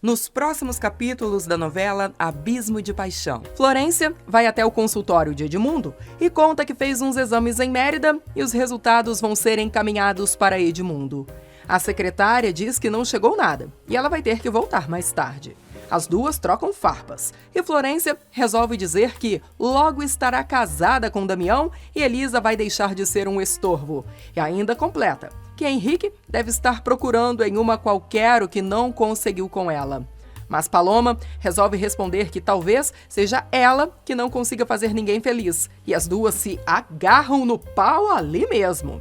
nos próximos capítulos da novela Abismo de Paixão. Florência vai até o consultório de Edmundo e conta que fez uns exames em Mérida e os resultados vão ser encaminhados para Edmundo. A secretária diz que não chegou nada e ela vai ter que voltar mais tarde. As duas trocam farpas e Florência resolve dizer que logo estará casada com Damião e Elisa vai deixar de ser um estorvo. E ainda completa que Henrique deve estar procurando em uma qualquer o que não conseguiu com ela. Mas Paloma resolve responder que talvez seja ela que não consiga fazer ninguém feliz. E as duas se agarram no pau ali mesmo.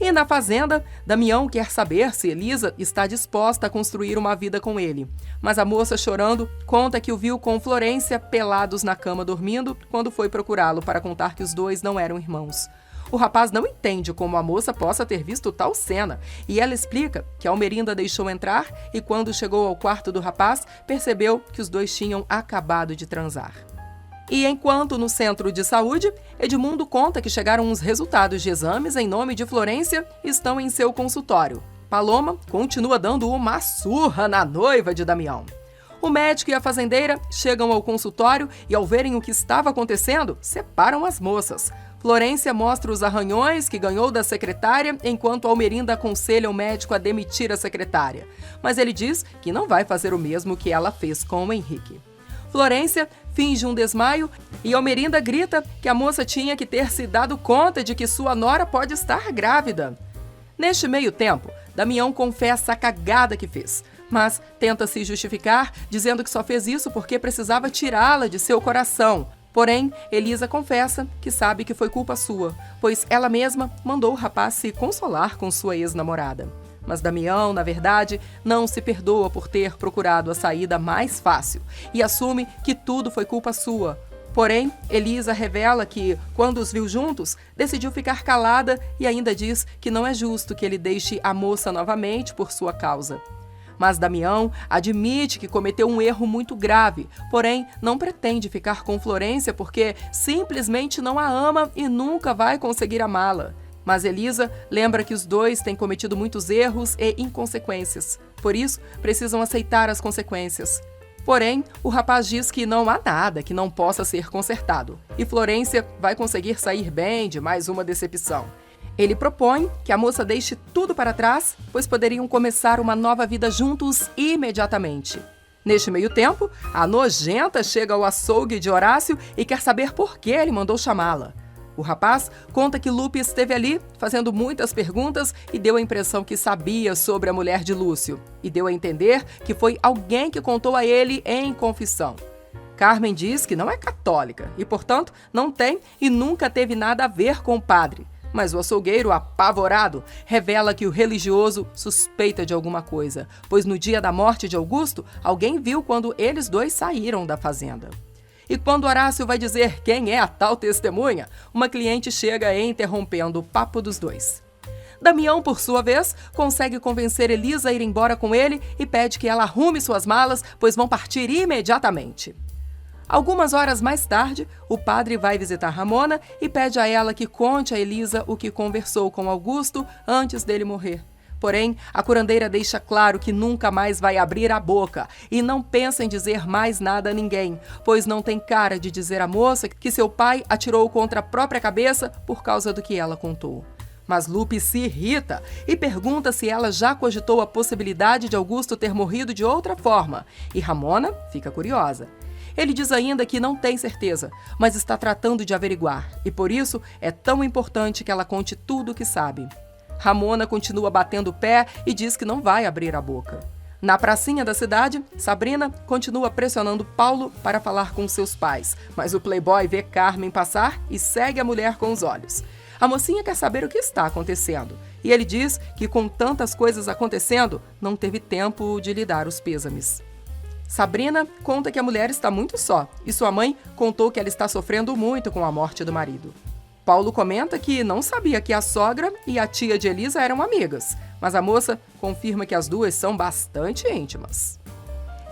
E na fazenda, Damião quer saber se Elisa está disposta a construir uma vida com ele. Mas a moça, chorando, conta que o viu com Florência pelados na cama dormindo quando foi procurá-lo para contar que os dois não eram irmãos. O rapaz não entende como a moça possa ter visto tal cena e ela explica que Almerinda deixou entrar e quando chegou ao quarto do rapaz, percebeu que os dois tinham acabado de transar. E enquanto no centro de saúde, Edmundo conta que chegaram os resultados de exames em nome de Florência e estão em seu consultório. Paloma continua dando uma surra na noiva de Damião. O médico e a fazendeira chegam ao consultório e, ao verem o que estava acontecendo, separam as moças. Florência mostra os arranhões que ganhou da secretária, enquanto Almerinda aconselha o médico a demitir a secretária. Mas ele diz que não vai fazer o mesmo que ela fez com o Henrique. Florência finge um desmaio e Almerinda grita que a moça tinha que ter se dado conta de que sua nora pode estar grávida. Neste meio tempo, Damião confessa a cagada que fez, mas tenta se justificar, dizendo que só fez isso porque precisava tirá-la de seu coração. Porém, Elisa confessa que sabe que foi culpa sua, pois ela mesma mandou o rapaz se consolar com sua ex-namorada. Mas Damião, na verdade, não se perdoa por ter procurado a saída mais fácil e assume que tudo foi culpa sua. Porém, Elisa revela que, quando os viu juntos, decidiu ficar calada e ainda diz que não é justo que ele deixe a moça novamente por sua causa. Mas Damião admite que cometeu um erro muito grave, porém não pretende ficar com Florência porque simplesmente não a ama e nunca vai conseguir amá-la. Mas Elisa lembra que os dois têm cometido muitos erros e inconsequências. Por isso, precisam aceitar as consequências. Porém, o rapaz diz que não há nada que não possa ser consertado. E Florência vai conseguir sair bem de mais uma decepção. Ele propõe que a moça deixe tudo para trás, pois poderiam começar uma nova vida juntos imediatamente. Neste meio tempo, a nojenta chega ao açougue de Horácio e quer saber por que ele mandou chamá-la. O rapaz conta que Lupe esteve ali fazendo muitas perguntas e deu a impressão que sabia sobre a mulher de Lúcio. E deu a entender que foi alguém que contou a ele em confissão. Carmen diz que não é católica e, portanto, não tem e nunca teve nada a ver com o padre. Mas o açougueiro, apavorado, revela que o religioso suspeita de alguma coisa, pois no dia da morte de Augusto, alguém viu quando eles dois saíram da fazenda. E quando Horácio vai dizer quem é a tal testemunha, uma cliente chega interrompendo o papo dos dois. Damião, por sua vez, consegue convencer Elisa a ir embora com ele e pede que ela arrume suas malas, pois vão partir imediatamente. Algumas horas mais tarde, o padre vai visitar Ramona e pede a ela que conte a Elisa o que conversou com Augusto antes dele morrer. Porém, a curandeira deixa claro que nunca mais vai abrir a boca e não pensa em dizer mais nada a ninguém, pois não tem cara de dizer à moça que seu pai atirou contra a própria cabeça por causa do que ela contou. Mas Lupe se irrita e pergunta se ela já cogitou a possibilidade de Augusto ter morrido de outra forma, e Ramona fica curiosa. Ele diz ainda que não tem certeza, mas está tratando de averiguar, e por isso é tão importante que ela conte tudo o que sabe. Ramona continua batendo o pé e diz que não vai abrir a boca. Na pracinha da cidade, Sabrina continua pressionando Paulo para falar com seus pais, mas o playboy vê Carmen passar e segue a mulher com os olhos. A mocinha quer saber o que está acontecendo, e ele diz que com tantas coisas acontecendo, não teve tempo de lhe dar os pêsames. Sabrina conta que a mulher está muito só, e sua mãe contou que ela está sofrendo muito com a morte do marido. Paulo comenta que não sabia que a sogra e a tia de Elisa eram amigas, mas a moça confirma que as duas são bastante íntimas.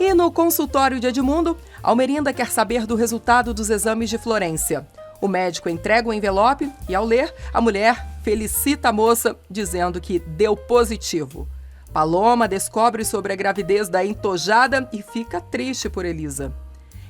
E no consultório de Edmundo, Almerinda quer saber do resultado dos exames de Florência. O médico entrega o envelope e, ao ler, a mulher felicita a moça, dizendo que deu positivo. Paloma descobre sobre a gravidez da entojada e fica triste por Elisa.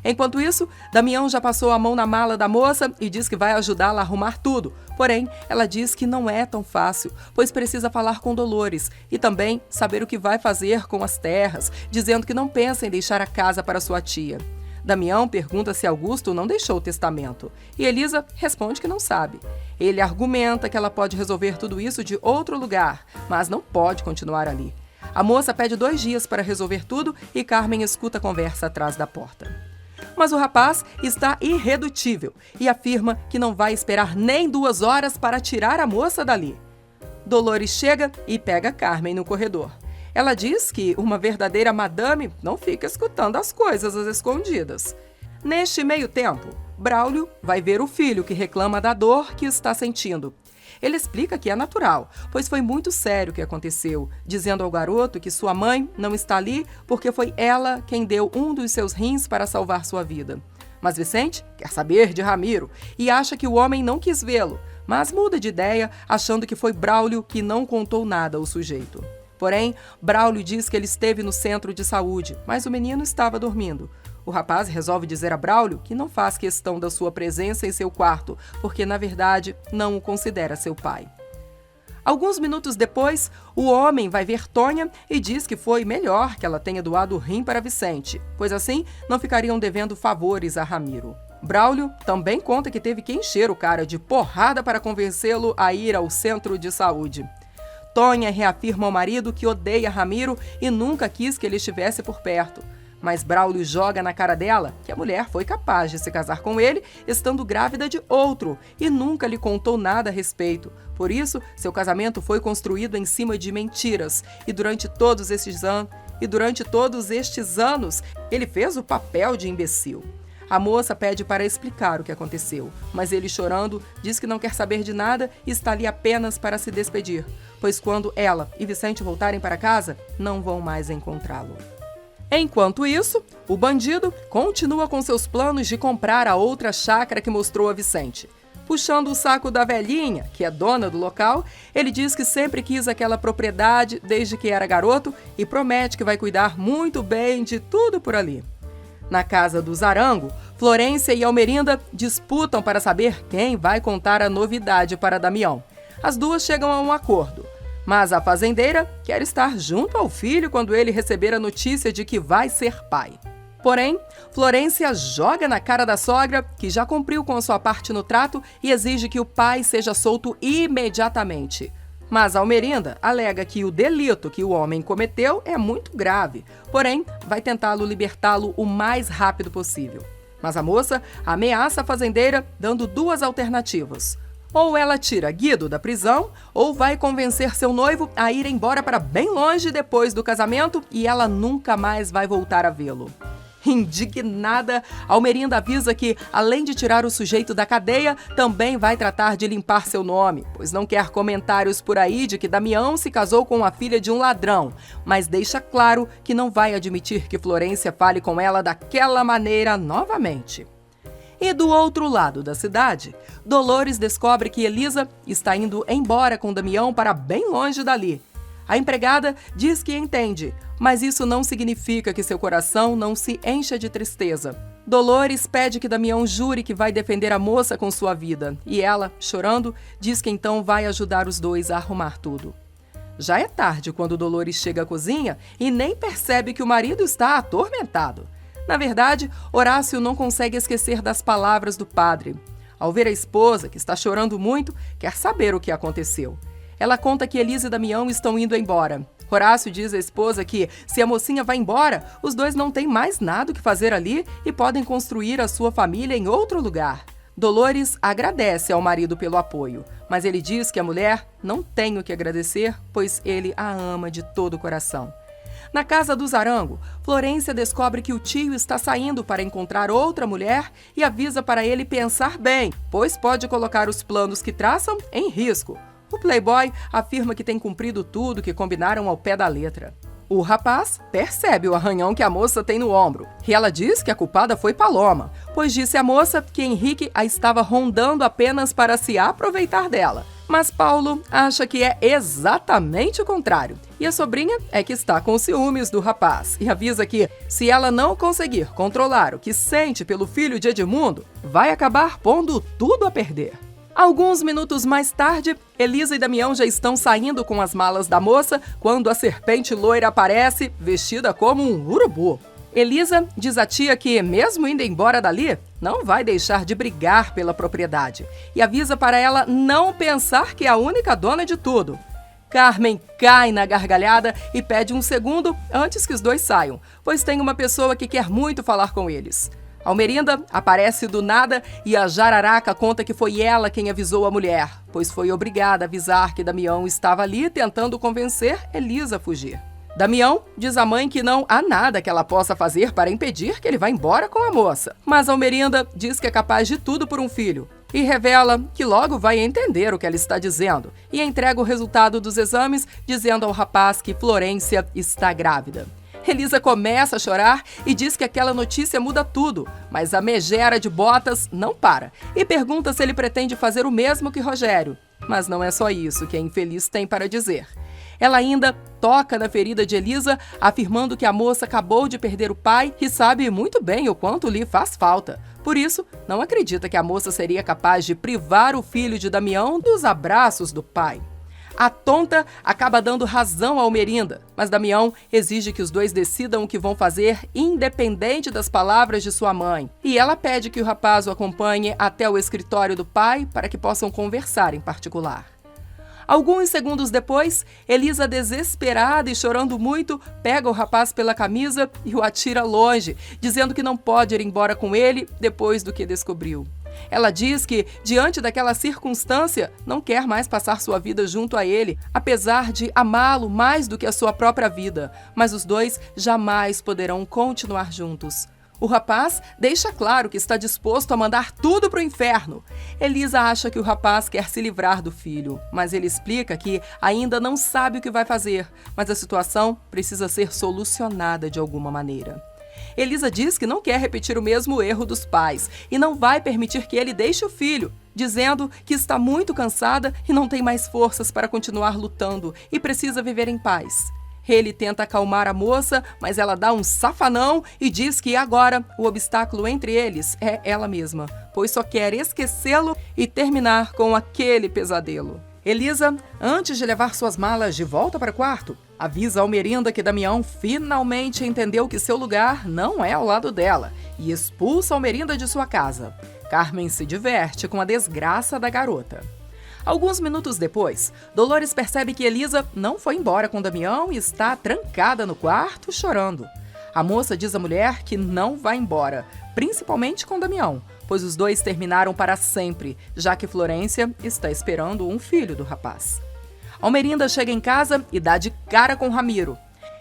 Enquanto isso, Damião já passou a mão na mala da moça e diz que vai ajudá-la a arrumar tudo. Porém, ela diz que não é tão fácil, pois precisa falar com Dolores e também saber o que vai fazer com as terras, dizendo que não pensa em deixar a casa para sua tia. Damião pergunta se Augusto não deixou o testamento e Elisa responde que não sabe. Ele argumenta que ela pode resolver tudo isso de outro lugar, mas não pode continuar ali. A moça pede 2 dias para resolver tudo e Carmen escuta a conversa atrás da porta. Mas o rapaz está irredutível e afirma que não vai esperar nem 2 horas para tirar a moça dali. Dolores chega e pega Carmen no corredor. Ela diz que uma verdadeira madame não fica escutando as coisas às escondidas. Neste meio tempo, Braulio vai ver o filho que reclama da dor que está sentindo. Ele explica que é natural, pois foi muito sério o que aconteceu, dizendo ao garoto que sua mãe não está ali porque foi ela quem deu um dos seus rins para salvar sua vida. Mas Vicente quer saber de Ramiro e acha que o homem não quis vê-lo, mas muda de ideia, achando que foi Braulio que não contou nada ao sujeito. Porém, Braulio diz que ele esteve no centro de saúde, mas o menino estava dormindo. O rapaz resolve dizer a Braulio que não faz questão da sua presença em seu quarto, porque, na verdade, não o considera seu pai. Alguns minutos depois, o homem vai ver Tônia e diz que foi melhor que ela tenha doado o rim para Vicente, pois assim não ficariam devendo favores a Ramiro. Braulio também conta que teve que encher o cara de porrada para convencê-lo a ir ao centro de saúde. Tônia reafirma ao marido que odeia Ramiro e nunca quis que ele estivesse por perto. Mas Braulio joga na cara dela que a mulher foi capaz de se casar com ele estando grávida de outro e nunca lhe contou nada a respeito. Por isso, seu casamento foi construído em cima de mentiras e durante todos estes anos, ele fez o papel de imbecil. A moça pede para explicar o que aconteceu, mas ele, chorando, diz que não quer saber de nada e está ali apenas para se despedir, pois quando ela e Vicente voltarem para casa, não vão mais encontrá-lo. Enquanto isso, o bandido continua com seus planos de comprar a outra chácara que mostrou a Vicente. Puxando o saco da velhinha, que é dona do local, ele diz que sempre quis aquela propriedade desde que era garoto e promete que vai cuidar muito bem de tudo por ali. Na casa do Zarango, Florência e Almerinda disputam para saber quem vai contar a novidade para Damião. As duas chegam a um acordo. Mas a fazendeira quer estar junto ao filho quando ele receber a notícia de que vai ser pai. Porém, Florência joga na cara da sogra, que já cumpriu com a sua parte no trato e exige que o pai seja solto imediatamente. Mas Almerinda alega que o delito que o homem cometeu é muito grave, porém vai tentá-lo libertá-lo o mais rápido possível. Mas a moça ameaça a fazendeira, dando 2 alternativas. Ou ela tira Guido da prisão, ou vai convencer seu noivo a ir embora para bem longe depois do casamento e ela nunca mais vai voltar a vê-lo. Indignada, Almerinda avisa que, além de tirar o sujeito da cadeia, também vai tratar de limpar seu nome, pois não quer comentários por aí de que Damião se casou com a filha de um ladrão, mas deixa claro que não vai admitir que Florência fale com ela daquela maneira novamente. E do outro lado da cidade, Dolores descobre que Elisa está indo embora com Damião para bem longe dali. A empregada diz que entende, mas isso não significa que seu coração não se encha de tristeza. Dolores pede que Damião jure que vai defender a moça com sua vida, e ela, chorando, diz que então vai ajudar os dois a arrumar tudo. Já é tarde quando Dolores chega à cozinha e nem percebe que o marido está atormentado. Na verdade, Horácio não consegue esquecer das palavras do padre. Ao ver a esposa, que está chorando muito, quer saber o que aconteceu. Ela conta que Elisa e Damião estão indo embora. Horácio diz à esposa que, se a mocinha vai embora, os dois não têm mais nada o que fazer ali e podem construir a sua família em outro lugar. Dolores agradece ao marido pelo apoio, mas ele diz que a mulher não tem o que agradecer, pois ele a ama de todo o coração. Na casa do Zarango, Florência descobre que o tio está saindo para encontrar outra mulher e avisa para ele pensar bem, pois pode colocar os planos que traçam em risco. O playboy afirma que tem cumprido tudo que combinaram ao pé da letra. O rapaz percebe o arranhão que a moça tem no ombro e ela diz que a culpada foi Paloma, pois disse à moça que Henrique a estava rondando apenas para se aproveitar dela. Mas Paulo acha que é exatamente o contrário. E a sobrinha é que está com ciúmes do rapaz e avisa que, se ela não conseguir controlar o que sente pelo filho de Edmundo, vai acabar pondo tudo a perder. Alguns minutos mais tarde, Elisa e Damião já estão saindo com as malas da moça quando a serpente loira aparece, vestida como um urubu. Elisa diz à tia que, mesmo indo embora dali, não vai deixar de brigar pela propriedade e avisa para ela não pensar que é a única dona de tudo. Carmen cai na gargalhada e pede um segundo antes que os dois saiam, pois tem uma pessoa que quer muito falar com eles. Almerinda aparece do nada e a jararaca conta que foi ela quem avisou a mulher, pois foi obrigada a avisar que Damião estava ali tentando convencer Elisa a fugir. Damião diz à mãe que não há nada que ela possa fazer para impedir que ele vá embora com a moça. Mas Almerinda diz que é capaz de tudo por um filho e revela que logo vai entender o que ela está dizendo e entrega o resultado dos exames, dizendo ao rapaz que Florência está grávida. Elisa começa a chorar e diz que aquela notícia muda tudo, mas a megera de Botas não para e pergunta se ele pretende fazer o mesmo que Rogério. Mas não é só isso que a infeliz tem para dizer. Ela ainda toca na ferida de Elisa, afirmando que a moça acabou de perder o pai e sabe muito bem o quanto lhe faz falta. Por isso, não acredita que a moça seria capaz de privar o filho de Damião dos abraços do pai. A tonta acaba dando razão a Almerinda, mas Damião exige que os dois decidam o que vão fazer independente das palavras de sua mãe. E ela pede que o rapaz o acompanhe até o escritório do pai para que possam conversar em particular. Alguns segundos depois, Elisa, desesperada e chorando muito, pega o rapaz pela camisa e o atira longe, dizendo que não pode ir embora com ele depois do que descobriu. Ela diz que, diante daquela circunstância, não quer mais passar sua vida junto a ele, apesar de amá-lo mais do que a sua própria vida, mas os dois jamais poderão continuar juntos. O rapaz deixa claro que está disposto a mandar tudo para o inferno. Elisa acha que o rapaz quer se livrar do filho, mas ele explica que ainda não sabe o que vai fazer, mas a situação precisa ser solucionada de alguma maneira. Elisa diz que não quer repetir o mesmo erro dos pais e não vai permitir que ele deixe o filho, dizendo que está muito cansada e não tem mais forças para continuar lutando e precisa viver em paz. Ele tenta acalmar a moça, mas ela dá um safanão e diz que agora o obstáculo entre eles é ela mesma, pois só quer esquecê-lo e terminar com aquele pesadelo. Elisa, antes de levar suas malas de volta para o quarto, avisa Almerinda que Damião finalmente entendeu que seu lugar não é ao lado dela e expulsa Almerinda de sua casa. Carmen se diverte com a desgraça da garota. Alguns minutos depois, Dolores percebe que Elisa não foi embora com Damião e está trancada no quarto, chorando. A moça diz à mulher que não vai embora, principalmente com Damião, pois os dois terminaram para sempre, já que Florência está esperando um filho do rapaz. Almerinda chega em casa e dá de cara com Ramiro.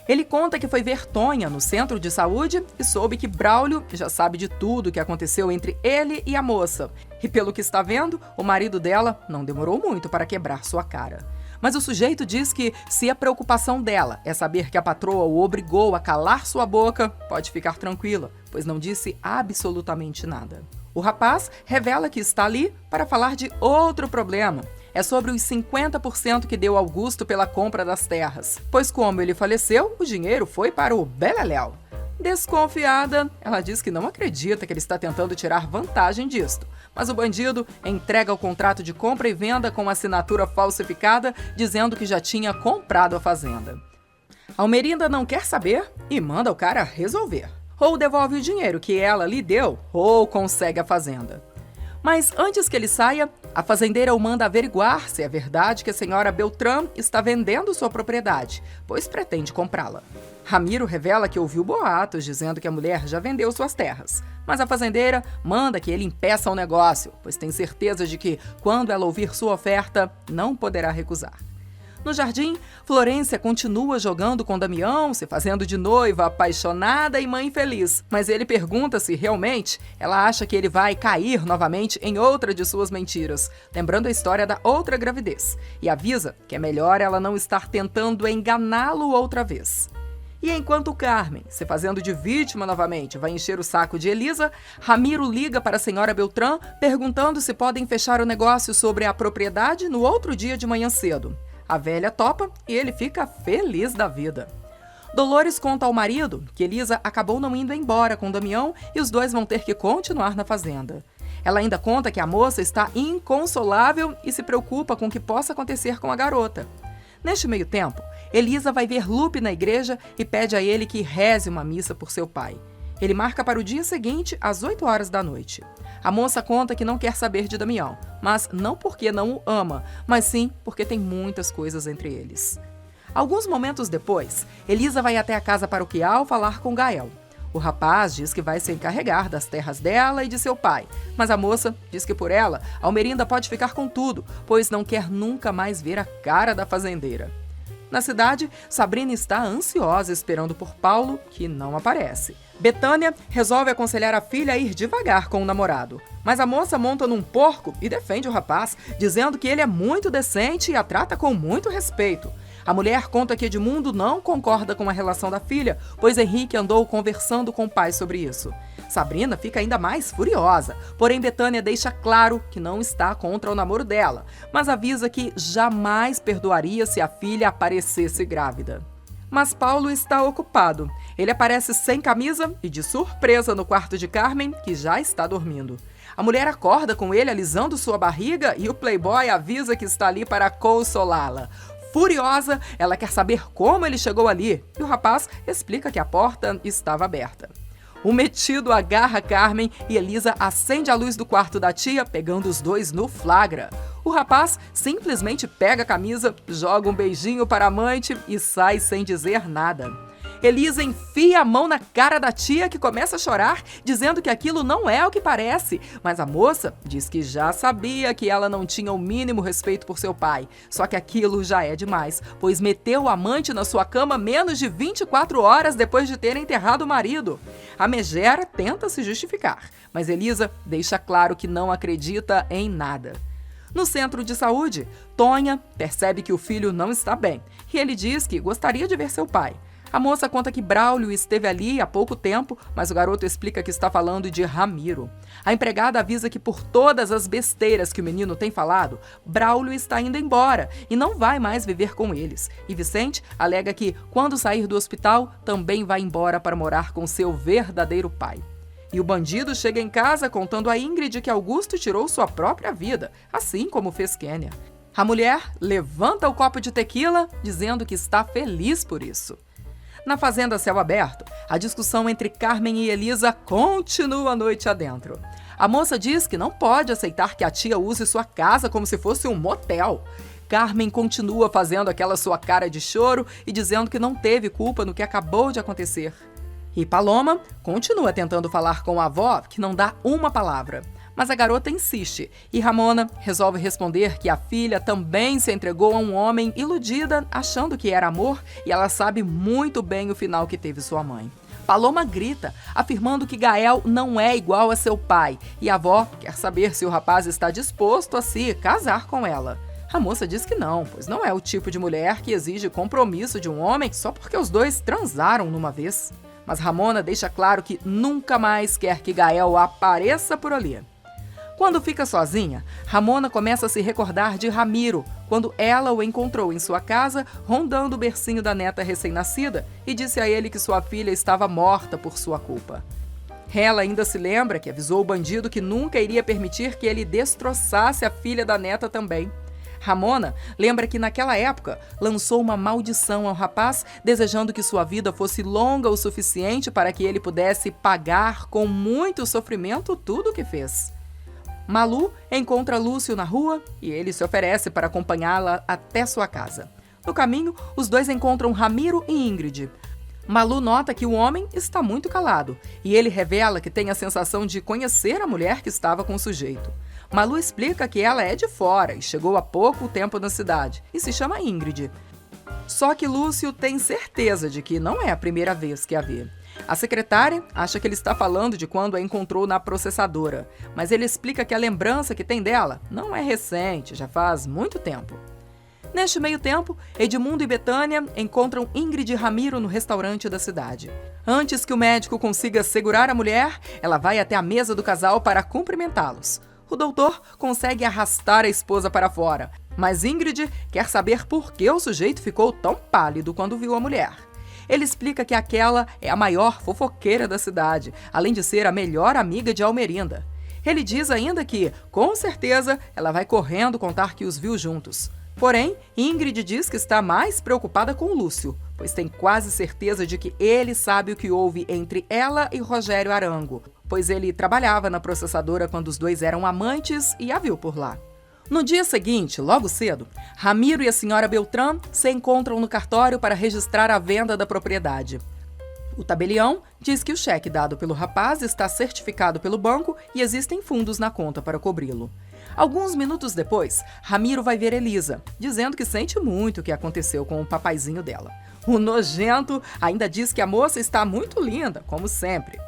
Ele conta que foi ver Tonha no centro de saúde e soube que Braulio já sabe de tudo o que aconteceu entre ele e a moça. E pelo que está vendo, o marido dela não demorou muito para quebrar sua cara. Mas o sujeito diz que, se a preocupação dela é saber que a patroa o obrigou a calar sua boca, pode ficar tranquila, pois não disse absolutamente nada. O rapaz revela que está ali para falar de outro problema. É sobre os 50% que deu Augusto pela compra das terras, pois como ele faleceu, o dinheiro foi para o Beleléu. Desconfiada, ela diz que não acredita que ele está tentando tirar vantagem disto, mas o bandido entrega o contrato de compra e venda com assinatura falsificada, dizendo que já tinha comprado a fazenda. Almerinda não quer saber e manda o cara resolver. Ou devolve o dinheiro que ela lhe deu, ou consegue a fazenda. Mas antes que ele saia, a fazendeira o manda averiguar se é verdade que a senhora Beltrán está vendendo sua propriedade, pois pretende comprá-la. Ramiro revela que ouviu boatos dizendo que a mulher já vendeu suas terras, mas a fazendeira manda que ele impeça o negócio, pois tem certeza de que, quando ela ouvir sua oferta, não poderá recusar. No jardim, Florência continua jogando com Damião, se fazendo de noiva, apaixonada e mãe feliz. Mas ele pergunta se realmente ela acha que ele vai cair novamente em outra de suas mentiras, lembrando a história da outra gravidez, e avisa que é melhor ela não estar tentando enganá-lo outra vez. E enquanto Carmen, se fazendo de vítima novamente, vai encher o saco de Elisa, Ramiro liga para a senhora Beltrán perguntando se podem fechar o negócio sobre a propriedade no outro dia de manhã cedo. A velha topa e ele fica feliz da vida. Dolores conta ao marido que Elisa acabou não indo embora com Damião e os dois vão ter que continuar na fazenda. Ela ainda conta que a moça está inconsolável e se preocupa com o que possa acontecer com a garota. Neste meio tempo, Elisa vai ver Lupe na igreja e pede a ele que reze uma missa por seu pai. Ele marca para o dia seguinte, às 8 horas da noite. A moça conta que não quer saber de Damião, mas não porque não o ama, mas sim porque tem muitas coisas entre eles. Alguns momentos depois, Elisa vai até a casa paroquial falar com Gael. O rapaz diz que vai se encarregar das terras dela e de seu pai, mas a moça diz que por ela, Almerinda pode ficar com tudo, pois não quer nunca mais ver a cara da fazendeira. Na cidade, Sabrina está ansiosa esperando por Paulo, que não aparece. Betânia resolve aconselhar a filha a ir devagar com o namorado, mas a moça monta num porco e defende o rapaz, dizendo que ele é muito decente e a trata com muito respeito. A mulher conta que Edmundo não concorda com a relação da filha, pois Henrique andou conversando com o pai sobre isso. Sabrina fica ainda mais furiosa, porém Betânia deixa claro que não está contra o namoro dela, mas avisa que jamais perdoaria se a filha aparecesse grávida. Mas Paulo está ocupado. Ele aparece sem camisa e de surpresa no quarto de Carmen, que já está dormindo. A mulher acorda com ele alisando sua barriga e o playboy avisa que está ali para consolá-la. Furiosa, ela quer saber como ele chegou ali e o rapaz explica que a porta estava aberta. O metido agarra Carmen e Elisa acende a luz do quarto da tia, pegando os dois no flagra. O rapaz simplesmente pega a camisa, joga um beijinho para a amante e sai sem dizer nada. Elisa enfia a mão na cara da tia, que começa a chorar, dizendo que aquilo não é o que parece. Mas a moça diz que já sabia que ela não tinha o mínimo respeito por seu pai. Só que aquilo já é demais, pois meteu o amante na sua cama menos de 24 horas depois de ter enterrado o marido. A megera tenta se justificar, mas Elisa deixa claro que não acredita em nada. No centro de saúde, Tonha percebe que o filho não está bem e ele diz que gostaria de ver seu pai. A moça conta que Braulio esteve ali há pouco tempo, mas o garoto explica que está falando de Ramiro. A empregada avisa que por todas as besteiras que o menino tem falado, Braulio está indo embora e não vai mais viver com eles. E Vicente alega que, quando sair do hospital, também vai embora para morar com seu verdadeiro pai. E o bandido chega em casa contando a Ingrid que Augusto tirou sua própria vida, assim como fez Kênia. A mulher levanta o copo de tequila, dizendo que está feliz por isso. Na fazenda a céu aberto, a discussão entre Carmen e Elisa continua a noite adentro. A moça diz que não pode aceitar que a tia use sua casa como se fosse um motel. Carmen continua fazendo aquela sua cara de choro e dizendo que não teve culpa no que acabou de acontecer. E Paloma continua tentando falar com a avó, que não dá uma palavra. Mas a garota insiste e Ramona resolve responder que a filha também se entregou a um homem iludida, achando que era amor, e ela sabe muito bem o final que teve sua mãe. Paloma grita, afirmando que Gael não é igual a seu pai, e a avó quer saber se o rapaz está disposto a se casar com ela. A moça diz que não, pois não é o tipo de mulher que exige compromisso de um homem só porque os dois transaram numa vez. Mas Ramona deixa claro que nunca mais quer que Gael apareça por ali. Quando fica sozinha, Ramona começa a se recordar de Ramiro, quando ela o encontrou em sua casa, rondando o bercinho da neta recém-nascida, e disse a ele que sua filha estava morta por sua culpa. Ela ainda se lembra que avisou o bandido que nunca iria permitir que ele destroçasse a filha da neta também. Ramona lembra que naquela época lançou uma maldição ao rapaz, desejando que sua vida fosse longa o suficiente para que ele pudesse pagar com muito sofrimento tudo o que fez. Malu encontra Lúcio na rua e ele se oferece para acompanhá-la até sua casa. No caminho, os dois encontram Ramiro e Ingrid. Malu nota que o homem está muito calado e ele revela que tem a sensação de conhecer a mulher que estava com o sujeito. Malu explica que ela é de fora e chegou há pouco tempo na cidade e se chama Ingrid. Só que Lúcio tem certeza de que não é a primeira vez que a vê. A secretária acha que ele está falando de quando a encontrou na processadora, mas ele explica que a lembrança que tem dela não é recente, já faz muito tempo. Neste meio tempo, Edmundo e Betânia encontram Ingrid e Ramiro no restaurante da cidade. Antes que o médico consiga segurar a mulher, ela vai até a mesa do casal para cumprimentá-los. O doutor consegue arrastar a esposa para fora, mas Ingrid quer saber por que o sujeito ficou tão pálido quando viu a mulher. Ele explica que aquela é a maior fofoqueira da cidade, além de ser a melhor amiga de Almerinda. Ele diz ainda que, com certeza, ela vai correndo contar que os viu juntos. Porém, Ingrid diz que está mais preocupada com Lúcio, pois tem quase certeza de que ele sabe o que houve entre ela e Rogério Arango, pois ele trabalhava na processadora quando os dois eram amantes e a viu por lá. No dia seguinte, logo cedo, Ramiro e a senhora Beltrán se encontram no cartório para registrar a venda da propriedade. O tabelião diz que o cheque dado pelo rapaz está certificado pelo banco e existem fundos na conta para cobri-lo. Alguns minutos depois, Ramiro vai ver Elisa, dizendo que sente muito o que aconteceu com o papaizinho dela. O nojento ainda diz que a moça está muito linda, como sempre.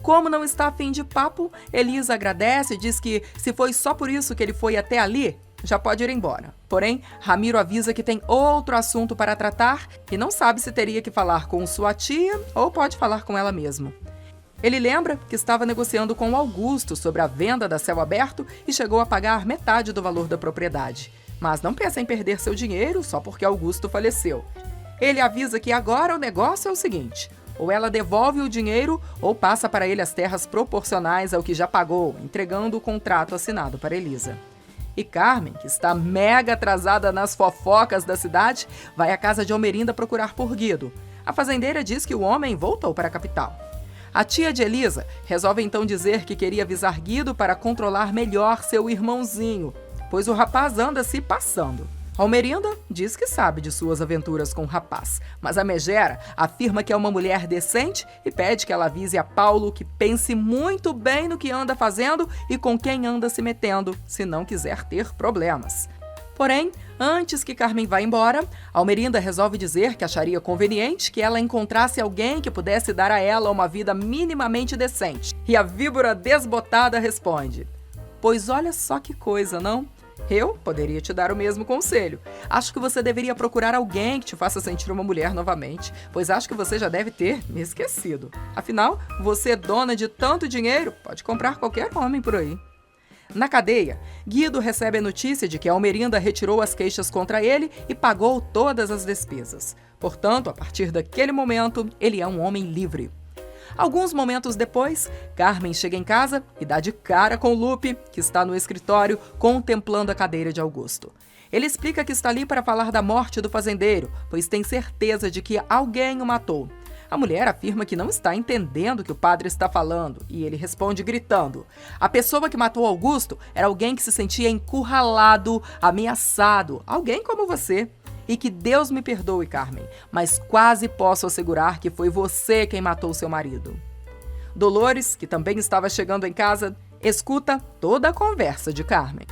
Como não está a fim de papo, Elisa agradece e diz que, se foi só por isso que ele foi até ali, já pode ir embora. Porém, Ramiro avisa que tem outro assunto para tratar e não sabe se teria que falar com sua tia ou pode falar com ela mesmo. Ele lembra que estava negociando com o Augusto sobre a venda da Céu Aberto e chegou a pagar metade do valor da propriedade. Mas não pensa em perder seu dinheiro só porque Augusto faleceu. Ele avisa que agora o negócio é o seguinte: ou ela devolve o dinheiro ou passa para ele as terras proporcionais ao que já pagou, entregando o contrato assinado para Elisa. E Carmen, que está mega atrasada nas fofocas da cidade, vai à casa de Almerinda procurar por Guido. A fazendeira diz que o homem voltou para a capital. A tia de Elisa resolve então dizer que queria avisar Guido para controlar melhor seu irmãozinho, pois o rapaz anda se passando. Almerinda diz que sabe de suas aventuras com o rapaz, mas a megera afirma que é uma mulher decente e pede que ela avise a Paulo que pense muito bem no que anda fazendo e com quem anda se metendo, se não quiser ter problemas. Porém, antes que Carmen vá embora, Almerinda resolve dizer que acharia conveniente que ela encontrasse alguém que pudesse dar a ela uma vida minimamente decente. E a víbora desbotada responde: "Pois olha só que coisa, não? Eu poderia te dar o mesmo conselho. Acho que você deveria procurar alguém que te faça sentir uma mulher novamente, pois acho que você já deve ter me esquecido. Afinal, você é dona de tanto dinheiro, pode comprar qualquer homem por aí." Na cadeia, Guido recebe a notícia de que Almerinda retirou as queixas contra ele e pagou todas as despesas. Portanto, a partir daquele momento, ele é um homem livre. Alguns momentos depois, Carmen chega em casa e dá de cara com Lupe, que está no escritório contemplando a cadeira de Augusto. Ele explica que está ali para falar da morte do fazendeiro, pois tem certeza de que alguém o matou. A mulher afirma que não está entendendo o que o padre está falando e ele responde gritando: "A pessoa que matou Augusto era alguém que se sentia encurralado, ameaçado, alguém como você. E que Deus me perdoe, Carmen, mas quase posso assegurar que foi você quem matou seu marido." Dolores, que também estava chegando em casa, escuta toda a conversa de Carmen.